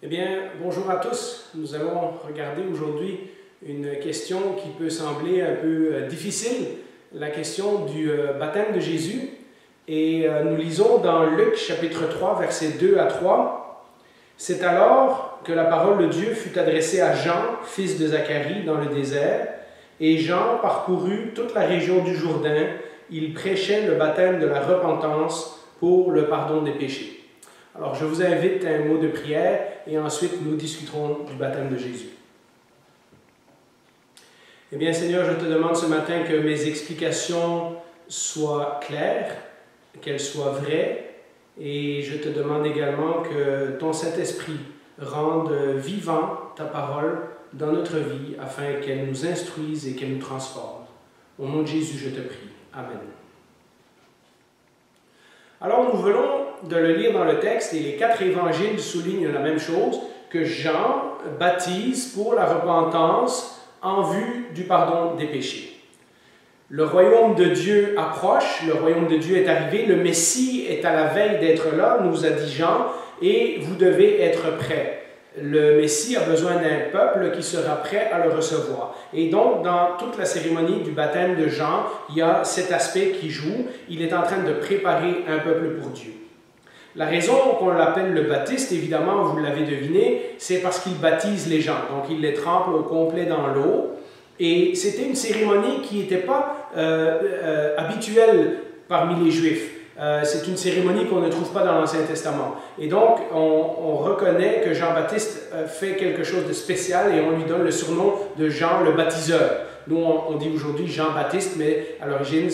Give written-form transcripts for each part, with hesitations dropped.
Eh bien, bonjour à tous. Nous allons regarder aujourd'hui une question qui peut sembler un peu difficile, la question du baptême de Jésus. Et nous lisons dans Luc chapitre 3, versets 2 à 3. « C'est alors que la parole de Dieu fut adressée à Jean, fils de Zacharie, dans le désert. Et Jean parcourut toute la région du Jourdain. Il prêchait le baptême de la repentance pour le pardon des péchés. » Alors, je vous invite à un mot de prière et ensuite nous discuterons du baptême de Jésus. Eh bien, Seigneur, je te demande ce matin que mes explications soient claires, qu'elles soient vraies, et je te demande également que ton Saint-Esprit rende vivant ta parole dans notre vie afin qu'elle nous instruise et qu'elle nous transforme. Au nom de Jésus, je te prie. Amen. Alors, nous venons de le lire dans le texte et les 4 évangiles soulignent la même chose, que Jean baptise pour la repentance en vue du pardon des péchés. Le royaume de Dieu approche, le royaume de Dieu est arrivé, le Messie est à la veille d'être là, nous a dit Jean, et vous devez être prêts. Le Messie a besoin d'un peuple qui sera prêt à le recevoir. Et donc, dans toute la cérémonie du baptême de Jean, il y a cet aspect qui joue. Il est en train de préparer un peuple pour Dieu. La raison qu'on l'appelle le baptiste, évidemment, vous l'avez deviné, c'est parce qu'il baptise les gens. Donc, il les trempe au complet dans l'eau. Et c'était une cérémonie qui n'était pas habituelle parmi les Juifs. C'est une cérémonie qu'on ne trouve pas dans l'Ancien Testament. Et donc, on reconnaît que Jean-Baptiste fait quelque chose de spécial et on lui donne le surnom de Jean le baptiseur. Nous, on dit aujourd'hui Jean-Baptiste, mais à l'origine,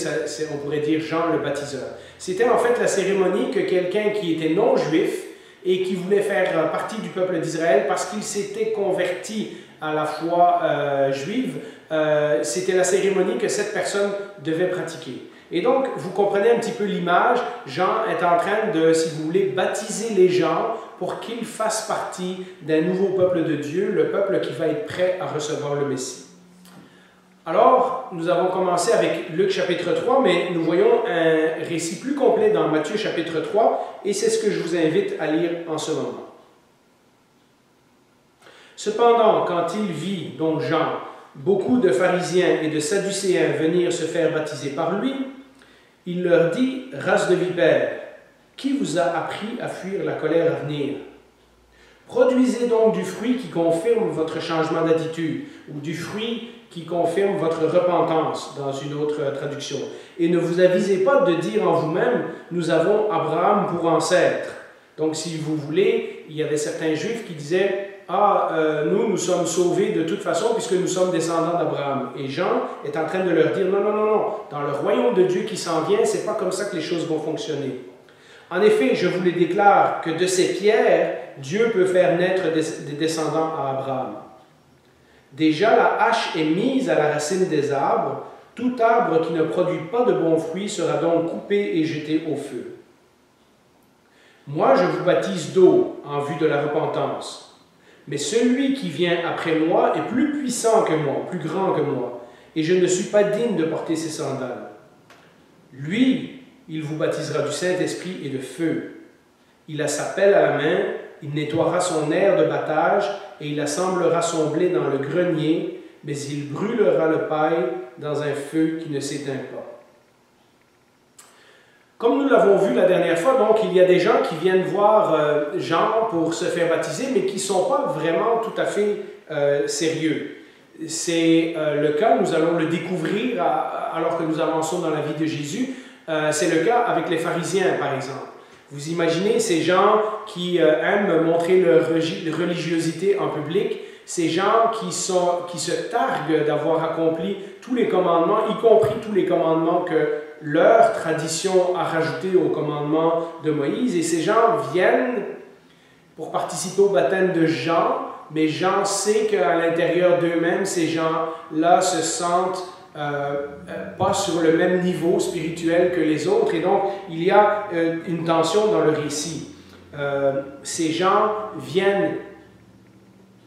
on pourrait dire Jean le baptiseur. C'était en fait la cérémonie que quelqu'un qui était non-juif et qui voulait faire partie du peuple d'Israël parce qu'il s'était converti à la foi juive, c'était la cérémonie que cette personne devait pratiquer. Et donc, vous comprenez un petit peu l'image, Jean est en train de, si vous voulez, baptiser les gens pour qu'ils fassent partie d'un nouveau peuple de Dieu, le peuple qui va être prêt à recevoir le Messie. Alors, nous avons commencé avec Luc chapitre 3, mais nous voyons un récit plus complet dans Matthieu chapitre 3, et c'est ce que je vous invite à lire en ce moment. Cependant, quand il vit, donc Jean, beaucoup de pharisiens et de sadducéens venir se faire baptiser par lui, il leur dit, « Race de vipères, qui vous a appris à fuir la colère à venir? Produisez donc du fruit qui confirme votre changement d'attitude, ou du fruit qui confirme votre repentance, dans une autre traduction. Et ne vous avisez pas de dire en vous-même, nous avons Abraham pour ancêtre. » Donc, si vous voulez, il y avait certains Juifs qui disaient, nous sommes sauvés de toute façon puisque nous sommes descendants d'Abraham. Et Jean est en train de leur dire, non, dans le royaume de Dieu qui s'en vient, c'est pas comme ça que les choses vont fonctionner. En effet, je vous le déclare que de ces pierres, Dieu peut faire naître des descendants à Abraham. Déjà, la hache est mise à la racine des arbres. Tout arbre qui ne produit pas de bons fruits sera donc coupé et jeté au feu. Moi, je vous baptise d'eau en vue de la repentance. Mais celui qui vient après moi est plus puissant que moi, plus grand que moi, et je ne suis pas digne de porter ses sandales. Lui, il vous baptisera du Saint-Esprit et de feu. Il a sa pelle à la main, il nettoiera son aire de battage, et il assemblera son blé dans le grenier, mais il brûlera le paille dans un feu qui ne s'éteint pas. Comme nous l'avons vu la dernière fois, donc, il y a des gens qui viennent voir Jean pour se faire baptiser, mais qui ne sont pas vraiment tout à fait sérieux. C'est le cas, nous allons le découvrir alors que nous avançons dans la vie de Jésus. C'est le cas avec les pharisiens, par exemple. Vous imaginez ces gens qui aiment montrer leur religiosité en public, ces gens qui se targuent d'avoir accompli tous les commandements, y compris tous les commandements que leur tradition a rajouté au commandement de Moïse, et ces gens viennent pour participer au baptême de Jean, mais Jean sait qu'à l'intérieur d'eux-mêmes, ces gens-là se sentent pas sur le même niveau spirituel que les autres, et donc il y a une tension dans le récit. Ces gens viennent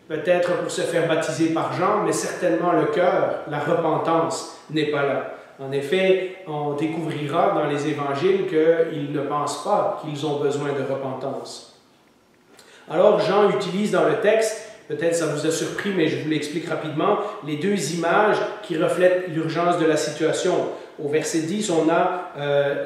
peut-être pour se faire baptiser par Jean, mais certainement le cœur, la repentance n'est pas là. En effet, on découvrira dans les évangiles qu'ils ne pensent pas qu'ils ont besoin de repentance. Alors Jean utilise dans le texte, peut-être ça vous a surpris, mais je vous l'explique rapidement, les deux images qui reflètent l'urgence de la situation. Au verset 10, on a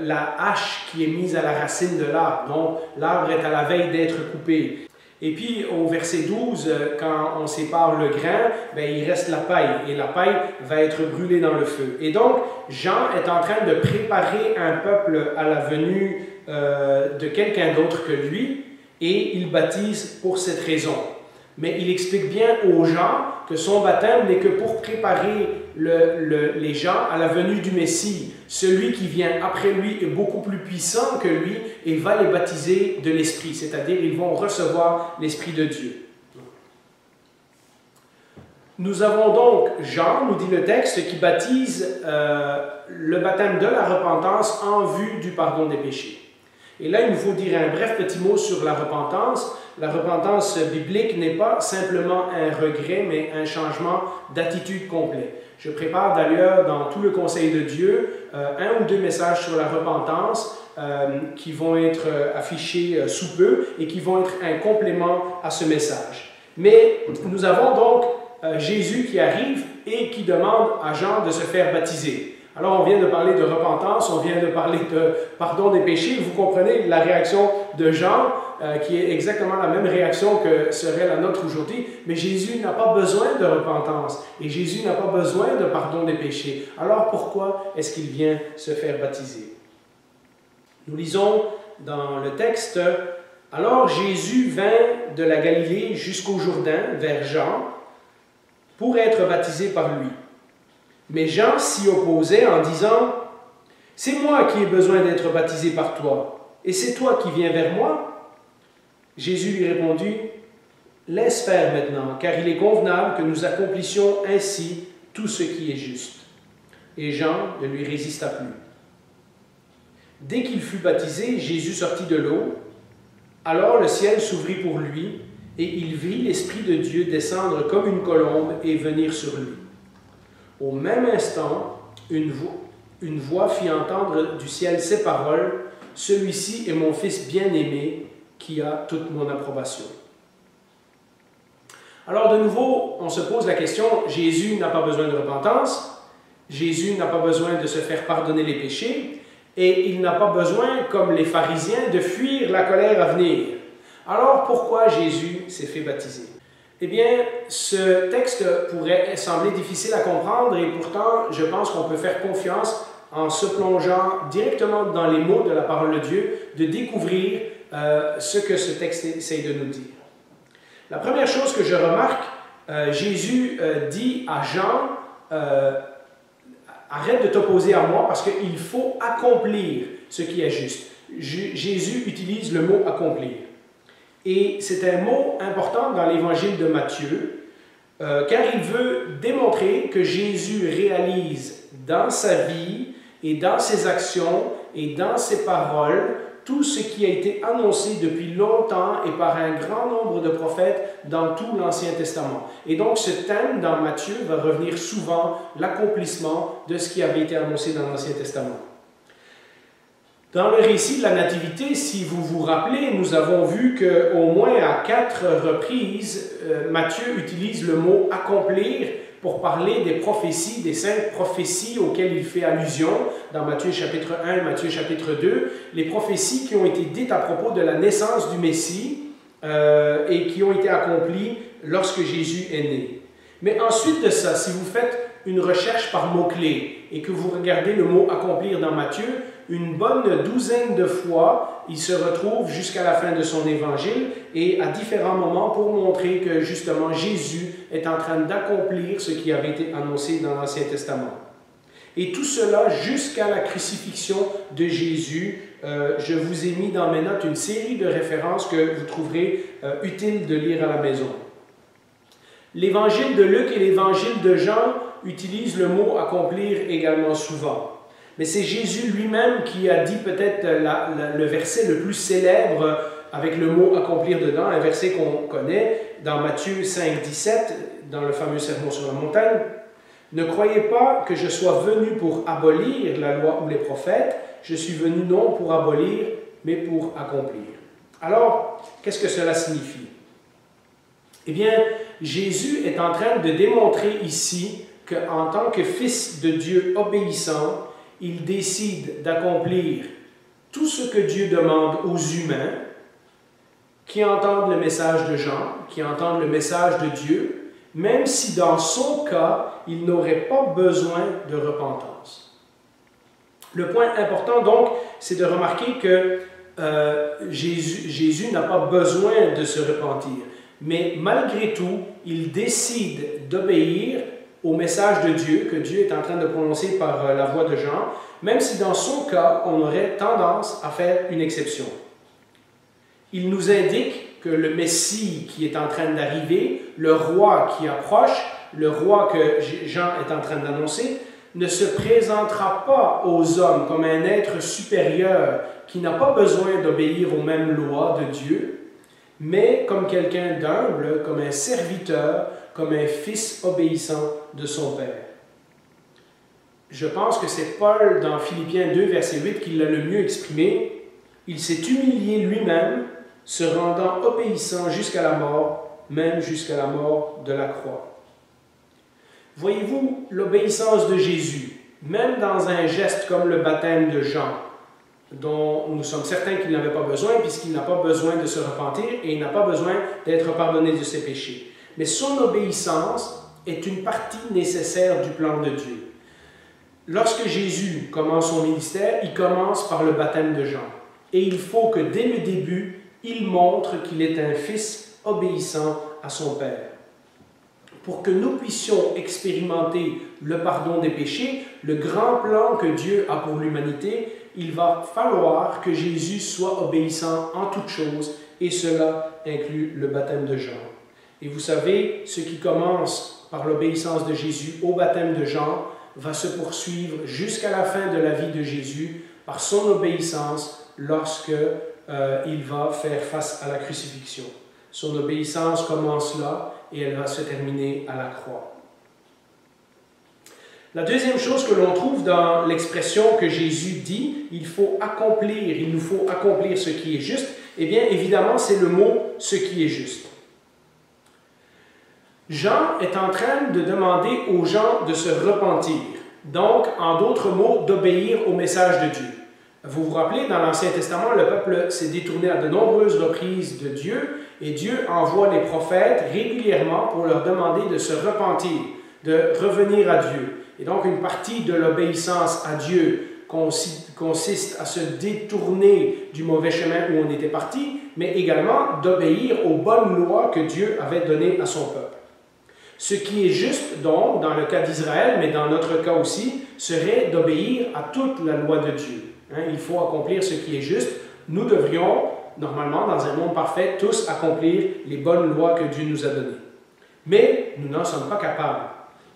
la hache qui est mise à la racine de l'arbre, donc l'arbre est à la veille d'être coupé. Et puis au verset 12, quand on sépare le grain, il reste la paille, et la paille va être brûlée dans le feu. Et donc Jean est en train de préparer un peuple à la venue de quelqu'un d'autre que lui, et il baptise pour cette raison. Mais il explique bien aux gens que son baptême n'est que pour préparer les gens à la venue du Messie. Celui qui vient après lui est beaucoup plus puissant que lui et va les baptiser de l'Esprit, c'est-à-dire ils vont recevoir l'Esprit de Dieu. Nous avons donc Jean, nous dit le texte, qui baptise le baptême de la repentance en vue du pardon des péchés. Et là, il nous faut dire un bref petit mot sur la repentance. La repentance biblique n'est pas simplement un regret, mais un changement d'attitude complet. Je prépare d'ailleurs dans tout le Conseil de Dieu un ou deux messages sur la repentance qui vont être affichés sous peu et qui vont être un complément à ce message. Mais nous avons donc Jésus qui arrive et qui demande à Jean de se faire baptiser. Alors, on vient de parler de repentance, on vient de parler de pardon des péchés. Vous comprenez la réaction de Jean, qui est exactement la même réaction que serait la nôtre aujourd'hui. Mais Jésus n'a pas besoin de repentance et Jésus n'a pas besoin de pardon des péchés. Alors, pourquoi est-ce qu'il vient se faire baptiser? Nous lisons dans le texte, « Alors Jésus vint de la Galilée jusqu'au Jourdain, vers Jean, pour être baptisé par lui. Mais Jean s'y opposait en disant, « C'est moi qui ai besoin d'être baptisé par toi, et c'est toi qui viens vers moi? » Jésus lui répondit, « Laisse faire maintenant, car il est convenable que nous accomplissions ainsi tout ce qui est juste. » Et Jean ne lui résista plus. Dès qu'il fut baptisé, Jésus sortit de l'eau. Alors le ciel s'ouvrit pour lui, et il vit l'Esprit de Dieu descendre comme une colombe et venir sur lui. Au même instant, une voix fit entendre du ciel ces paroles, « Celui-ci est mon Fils bien-aimé, qui a toute mon approbation. » Alors de nouveau, on se pose la question, Jésus n'a pas besoin de repentance, Jésus n'a pas besoin de se faire pardonner les péchés, et il n'a pas besoin, comme les pharisiens, de fuir la colère à venir. Alors pourquoi Jésus s'est fait baptiser? Eh bien, ce texte pourrait sembler difficile à comprendre et pourtant, je pense qu'on peut faire confiance en se plongeant directement dans les mots de la parole de Dieu, de découvrir ce que ce texte essaie de nous dire. La première chose que je remarque, Jésus dit à Jean, arrête de t'opposer à moi parce qu'il faut accomplir ce qui est juste. Jésus utilise le mot accomplir. Et c'est un mot important dans l'évangile de Matthieu, car il veut démontrer que Jésus réalise dans sa vie et dans ses actions et dans ses paroles tout ce qui a été annoncé depuis longtemps et par un grand nombre de prophètes dans tout l'Ancien Testament. Et donc ce thème dans Matthieu va revenir souvent, l'accomplissement de ce qui avait été annoncé dans l'Ancien Testament. Dans le récit de la Nativité, si vous vous rappelez, nous avons vu qu'au moins à 4 reprises, Matthieu utilise le mot « accomplir » pour parler des prophéties, des 5 prophéties auxquelles il fait allusion dans Matthieu chapitre 1 et Matthieu chapitre 2, les prophéties qui ont été dites à propos de la naissance du Messie et qui ont été accomplies lorsque Jésus est né. Mais ensuite de ça, si vous faites une recherche par mots-clés et que vous regardez le mot « accomplir » dans Matthieu, une bonne douzaine de fois, il se retrouve jusqu'à la fin de son évangile et à différents moments pour montrer que justement Jésus est en train d'accomplir ce qui avait été annoncé dans l'Ancien Testament. Et tout cela jusqu'à la crucifixion de Jésus. Je vous ai mis dans mes notes une série de références que vous trouverez utile de lire à la maison. L'évangile de Luc et l'évangile de Jean utilisent le mot « accomplir » également souvent. Mais c'est Jésus lui-même qui a dit peut-être le verset le plus célèbre avec le mot « accomplir » dedans, un verset qu'on connaît dans Matthieu 5, 17, dans le fameux Sermon sur la montagne. « Ne croyez pas que je sois venu pour abolir la loi ou les prophètes, je suis venu non pour abolir, mais pour accomplir. » Alors, qu'est-ce que cela signifie? Eh bien, Jésus est en train de démontrer ici qu'en tant que Fils de Dieu obéissant, il décide d'accomplir tout ce que Dieu demande aux humains qui entendent le message de Jean, qui entendent le message de Dieu, même si dans son cas, il n'aurait pas besoin de repentance. Le point important donc, c'est de remarquer que Jésus n'a pas besoin de se repentir, mais malgré tout, il décide d'obéir au message de Dieu que Dieu est en train de prononcer par la voix de Jean, même si dans son cas, on aurait tendance à faire une exception. Il nous indique que le Messie qui est en train d'arriver, le roi qui approche, le roi que Jean est en train d'annoncer, ne se présentera pas aux hommes comme un être supérieur qui n'a pas besoin d'obéir aux mêmes lois de Dieu, mais comme quelqu'un d'humble, comme un serviteur, comme un fils obéissant de son Père. Je pense que c'est Paul dans Philippiens 2, verset 8 qui l'a le mieux exprimé. Il s'est humilié lui-même, se rendant obéissant jusqu'à la mort, même jusqu'à la mort de la croix. Voyez-vous l'obéissance de Jésus, même dans un geste comme le baptême de Jean, dont nous sommes certains qu'il n'avait pas besoin, puisqu'il n'a pas besoin de se repentir et il n'a pas besoin d'être pardonné de ses péchés. Mais son obéissance est une partie nécessaire du plan de Dieu. Lorsque Jésus commence son ministère, il commence par le baptême de Jean. Et il faut que dès le début, il montre qu'il est un fils obéissant à son Père. Pour que nous puissions expérimenter le pardon des péchés, le grand plan que Dieu a pour l'humanité, il va falloir que Jésus soit obéissant en toutes choses, et cela inclut le baptême de Jean. Et vous savez, ce qui commence par l'obéissance de Jésus au baptême de Jean va se poursuivre jusqu'à la fin de la vie de Jésus par son obéissance lorsque il va faire face à la crucifixion. Son obéissance commence là et elle va se terminer à la croix. La deuxième chose que l'on trouve dans l'expression que Jésus dit, il nous faut accomplir ce qui est juste, eh bien évidemment c'est le mot « ce qui est juste ». Jean est en train de demander aux gens de se repentir, donc en d'autres mots d'obéir au message de Dieu. Vous vous rappelez, dans l'Ancien Testament, le peuple s'est détourné à de nombreuses reprises de Dieu, et Dieu envoie les prophètes régulièrement pour leur demander de se repentir, de revenir à Dieu. Et donc une partie de l'obéissance à Dieu consiste à se détourner du mauvais chemin où on était parti, mais également d'obéir aux bonnes lois que Dieu avait données à son peuple. Ce qui est juste, donc, dans le cas d'Israël, mais dans notre cas aussi, serait d'obéir à toute la loi de Dieu. Il faut accomplir ce qui est juste. Nous devrions, normalement, dans un monde parfait, tous accomplir les bonnes lois que Dieu nous a données. Mais nous n'en sommes pas capables.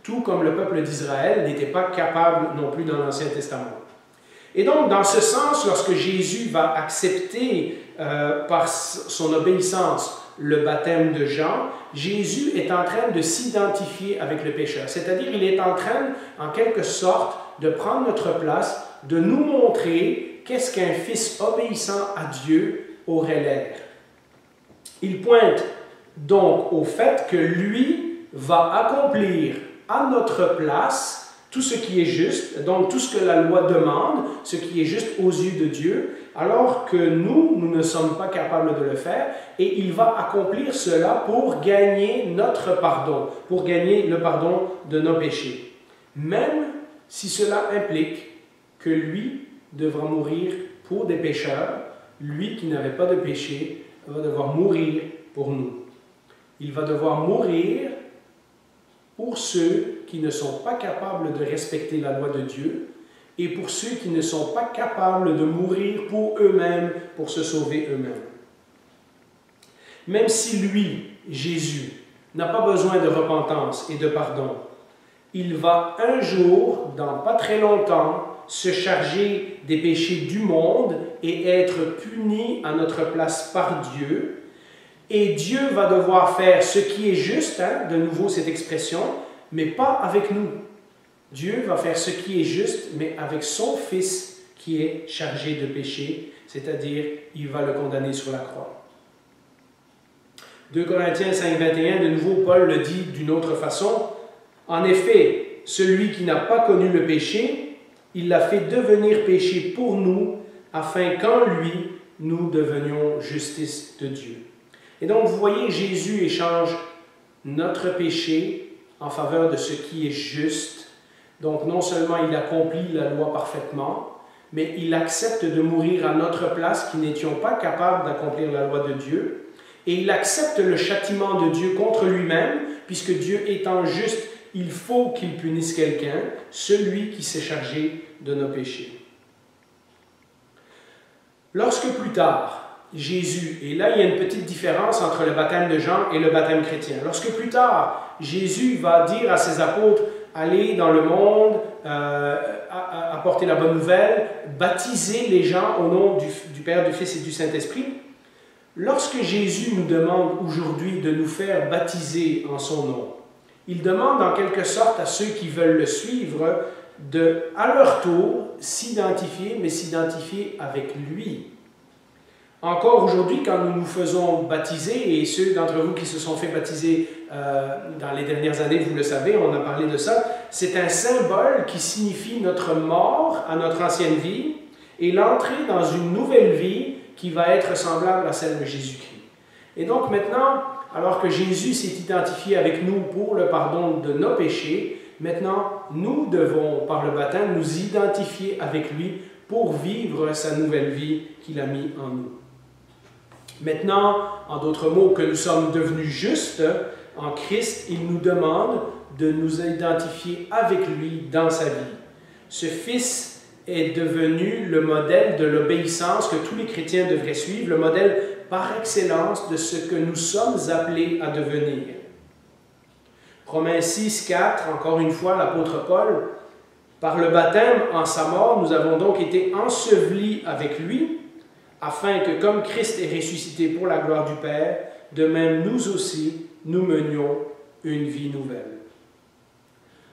Tout comme le peuple d'Israël n'était pas capable non plus dans l'Ancien Testament. Et donc, dans ce sens, lorsque Jésus va accepter par son obéissance le baptême de Jean, Jésus est en train de s'identifier avec le pécheur. C'est-à-dire, il est en train, en quelque sorte, de prendre notre place, de nous montrer qu'est-ce qu'un fils obéissant à Dieu aurait l'air. Il pointe donc au fait que lui va accomplir à notre place tout ce qui est juste, donc tout ce que la loi demande, ce qui est juste aux yeux de Dieu, alors que nous ne sommes pas capables de le faire, et il va accomplir cela pour gagner notre pardon, pour gagner le pardon de nos péchés. Même si cela implique que lui devra mourir pour des pécheurs, lui qui n'avait pas de péché va devoir mourir pour nous. Il va devoir mourir pour ceux qui ne sont pas capables de respecter la loi de Dieu et pour ceux qui ne sont pas capables de mourir pour eux-mêmes, pour se sauver eux-mêmes. Même si lui, Jésus, n'a pas besoin de repentance et de pardon, il va un jour, dans pas très longtemps, se charger des péchés du monde et être puni à notre place par Dieu. Et Dieu va devoir faire ce qui est juste, de nouveau cette expression, mais pas avec nous. Dieu va faire ce qui est juste, mais avec son Fils qui est chargé de péché c'est-à-dire il va le condamner sur la croix. 2 Corinthiens 5, 21, de nouveau, Paul le dit d'une autre façon. En effet, celui qui n'a pas connu le péché, il l'a fait devenir péché pour nous, afin qu'en lui, nous devenions justice de Dieu. Et donc, vous voyez, Jésus échange notre péché en faveur de ce qui est juste. Donc, non seulement il accomplit la loi parfaitement, mais il accepte de mourir à notre place qui n'étions pas capables d'accomplir la loi de Dieu. Et il accepte le châtiment de Dieu contre lui-même, puisque Dieu étant juste, il faut qu'il punisse quelqu'un, celui qui s'est chargé de nos péchés. Lorsque plus tard, Jésus, et là il y a une petite différence entre le baptême de Jean et le baptême chrétien, lorsque plus tard, Jésus va dire à ses apôtres, allez dans le monde, apporter la bonne nouvelle, baptiser les gens au nom du Père, du Fils et du Saint-Esprit. Lorsque Jésus nous demande aujourd'hui de nous faire baptiser en son nom, il demande en quelque sorte à ceux qui veulent le suivre de, à leur tour, s'identifier, mais s'identifier avec lui. Encore aujourd'hui, quand nous nous faisons baptiser, et ceux d'entre vous qui se sont fait baptiser dans les dernières années, vous le savez, on a parlé de ça, c'est un symbole qui signifie notre mort à notre ancienne vie et l'entrée dans une nouvelle vie qui va être semblable à celle de Jésus-Christ. Et donc maintenant, alors que Jésus s'est identifié avec nous pour le pardon de nos péchés, maintenant nous devons, par le baptême, nous identifier avec lui pour vivre sa nouvelle vie qu'il a mis en nous. Maintenant, en d'autres mots, que nous sommes devenus justes en Christ, il nous demande de nous identifier avec lui dans sa vie. Ce Fils est devenu le modèle de l'obéissance que tous les chrétiens devraient suivre, le modèle par excellence de ce que nous sommes appelés à devenir. Romains 6, 4, encore une fois, l'apôtre Paul, par le baptême en sa mort, nous avons donc été ensevelis avec lui, afin que comme Christ est ressuscité pour la gloire du Père, de même nous aussi, nous menions une vie nouvelle.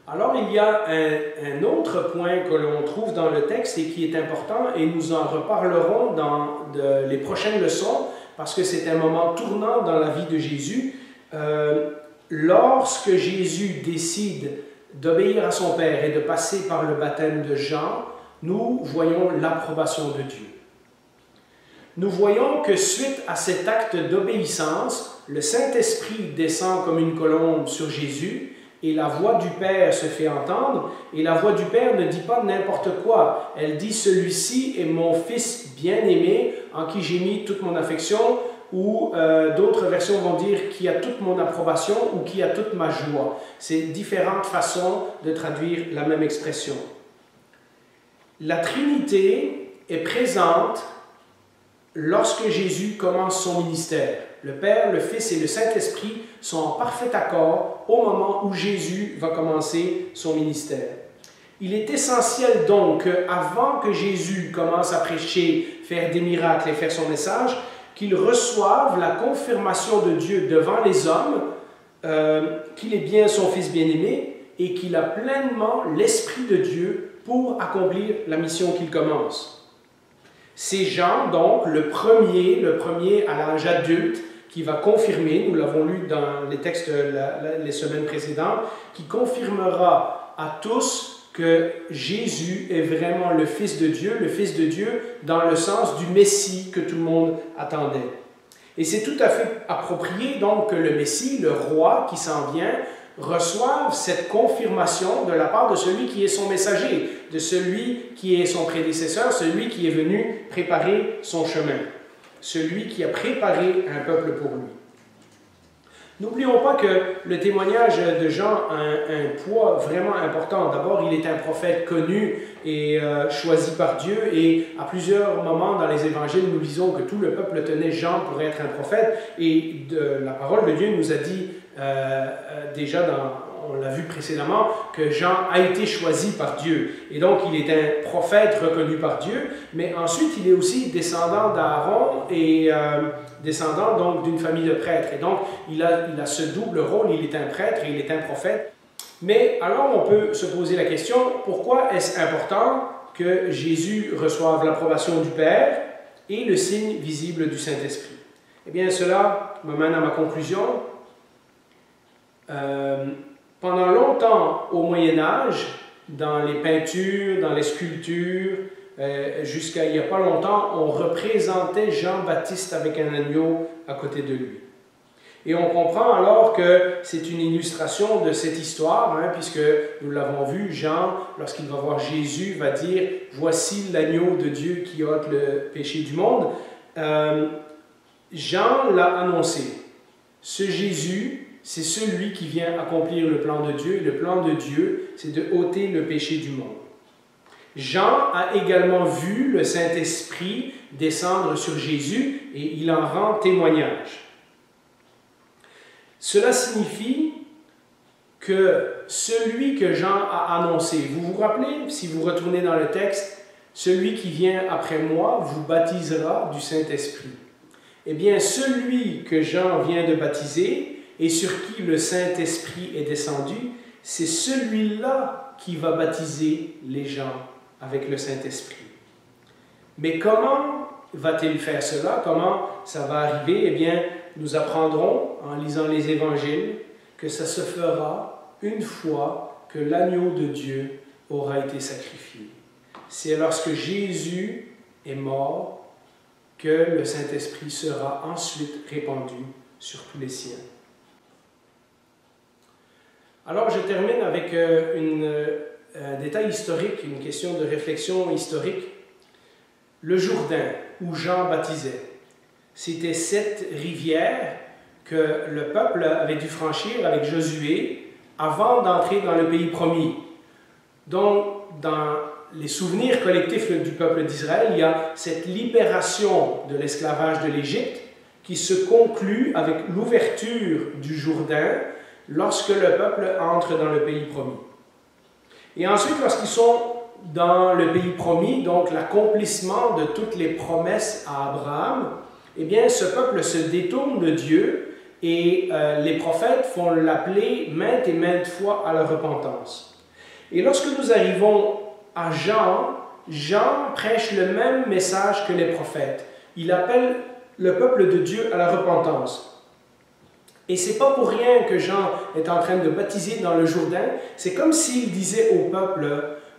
Alors il y a un autre point que l'on trouve dans le texte et qui est important, et nous en reparlerons dans les prochaines leçons, parce que c'est un moment tournant dans la vie de Jésus. Lorsque Jésus décide d'obéir à son Père et de passer par le baptême de Jean, nous voyons l'approbation de Dieu. Nous voyons que suite à cet acte d'obéissance, le Saint-Esprit descend comme une colombe sur Jésus et la voix du Père se fait entendre. Et la voix du Père ne dit pas n'importe quoi. Elle dit « Celui-ci est mon Fils bien-aimé en qui j'ai mis toute mon affection » ou d'autres versions vont dire « qui a toute mon approbation » ou « qui a toute ma joie ». C'est différentes façons de traduire la même expression. La Trinité est présente lorsque Jésus commence son ministère. Le Père, le Fils et le Saint-Esprit sont en parfait accord au moment où Jésus va commencer son ministère. Il est essentiel donc qu'avant que Jésus commence à prêcher, faire des miracles et faire son message, qu'il reçoive la confirmation de Dieu devant les hommes, qu'il est bien son Fils bien-aimé et qu'il a pleinement l'Esprit de Dieu pour accomplir la mission qu'il commence. C'est Jean, donc, le premier à l'âge adulte, qui va confirmer, nous l'avons lu dans les textes les semaines précédentes, qui confirmera à tous que Jésus est vraiment le Fils de Dieu dans le sens du Messie que tout le monde attendait. Et c'est tout à fait approprié donc que le Messie, le roi qui s'en vient, reçoive cette confirmation de la part de celui qui est son messager, de celui qui est son prédécesseur, celui qui est venu préparer son chemin, celui qui a préparé un peuple pour lui. N'oublions pas que le témoignage de Jean a un poids vraiment important. D'abord, il est un prophète connu et choisi par Dieu, et à plusieurs moments dans les évangiles, nous lisons que tout le peuple tenait Jean pour être un prophète, et la parole de Dieu nous a dit déjà, on l'a vu précédemment, que Jean a été choisi par Dieu. Et donc, il est un prophète reconnu par Dieu, mais ensuite, il est aussi descendant d'Aaron et descendant donc d'une famille de prêtres. Et donc, il a ce double rôle, il est un prêtre et il est un prophète. Mais alors, on peut se poser la question, pourquoi est-ce important que Jésus reçoive l'approbation du Père et le signe visible du Saint-Esprit. Eh bien, cela me mène à ma conclusion. Pendant longtemps, au Moyen-Âge, dans les peintures, dans les sculptures, jusqu'à il n'y a pas longtemps, on représentait Jean-Baptiste avec un agneau à côté de lui. Et on comprend alors que c'est une illustration de cette histoire, puisque nous l'avons vu, Jean, lorsqu'il va voir Jésus, va dire « Voici l'agneau de Dieu qui ôte le péché du monde ». Jean l'a annoncé. Ce Jésus, c'est celui qui vient accomplir le plan de Dieu. Et le plan de Dieu, c'est de ôter le péché du monde. Jean a également vu le Saint-Esprit descendre sur Jésus et il en rend témoignage. Cela signifie que celui que Jean a annoncé, vous vous rappelez, si vous retournez dans le texte, celui qui vient après moi vous baptisera du Saint-Esprit. Eh bien, celui que Jean vient de baptiser et sur qui le Saint-Esprit est descendu, c'est celui-là qui va baptiser les gens avec le Saint-Esprit. Mais comment va-t-il faire cela? Comment ça va arriver? Eh bien, nous apprendrons en lisant les évangiles que ça se fera une fois que l'agneau de Dieu aura été sacrifié. C'est lorsque Jésus est mort que le Saint-Esprit sera ensuite répandu sur tous les siens. Alors je termine avec un détail historique, une question de réflexion historique. Le Jourdain, où Jean baptisait, c'était cette rivière que le peuple avait dû franchir avec Josué avant d'entrer dans le pays promis. Donc, dans les souvenirs collectifs du peuple d'Israël, il y a cette libération de l'esclavage de l'Égypte qui se conclut avec l'ouverture du Jourdain lorsque le peuple entre dans le pays promis. Et ensuite, lorsqu'ils sont dans le pays promis, donc l'accomplissement de toutes les promesses à Abraham, eh bien, ce peuple se détourne de Dieu et les prophètes font l'appeler maintes et maintes fois à la repentance. Et lorsque nous arrivons à Jean, Jean prêche le même message que les prophètes. Il appelle le peuple de Dieu à la repentance. Et c'est pas pour rien que Jean est en train de baptiser dans le Jourdain. C'est comme s'il disait au peuple,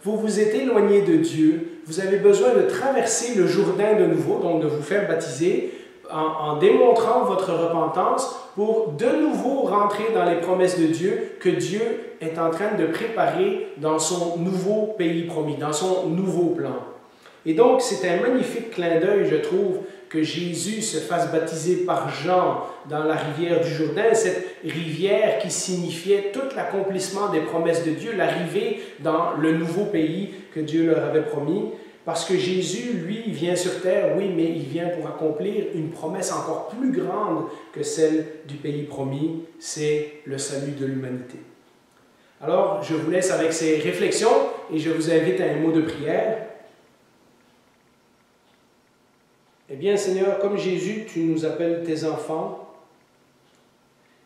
vous vous êtes éloigné de Dieu, vous avez besoin de traverser le Jourdain de nouveau, donc de vous faire baptiser, en démontrant votre repentance pour de nouveau rentrer dans les promesses de Dieu que Dieu est en train de préparer dans son nouveau pays promis, dans son nouveau plan. Et donc, c'est un magnifique clin d'œil, je trouve, que Jésus se fasse baptiser par Jean dans la rivière du Jourdain, cette rivière qui signifiait tout l'accomplissement des promesses de Dieu, l'arrivée dans le nouveau pays que Dieu leur avait promis. Parce que Jésus, lui, vient sur terre, oui, mais il vient pour accomplir une promesse encore plus grande que celle du pays promis, c'est le salut de l'humanité. Alors, je vous laisse avec ces réflexions et je vous invite à un mot de prière. Eh bien, Seigneur, comme Jésus, tu nous appelles tes enfants,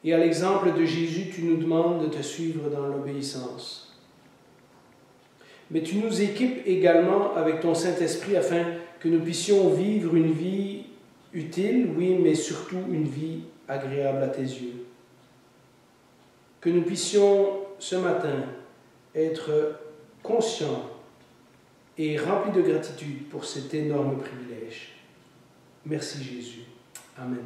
et à l'exemple de Jésus, tu nous demandes de te suivre dans l'obéissance. Mais tu nous équipes également avec ton Saint-Esprit afin que nous puissions vivre une vie utile, oui, mais surtout une vie agréable à tes yeux. Que nous puissions ce matin être conscients et remplis de gratitude pour cet énorme privilège. Merci Jésus. Amen.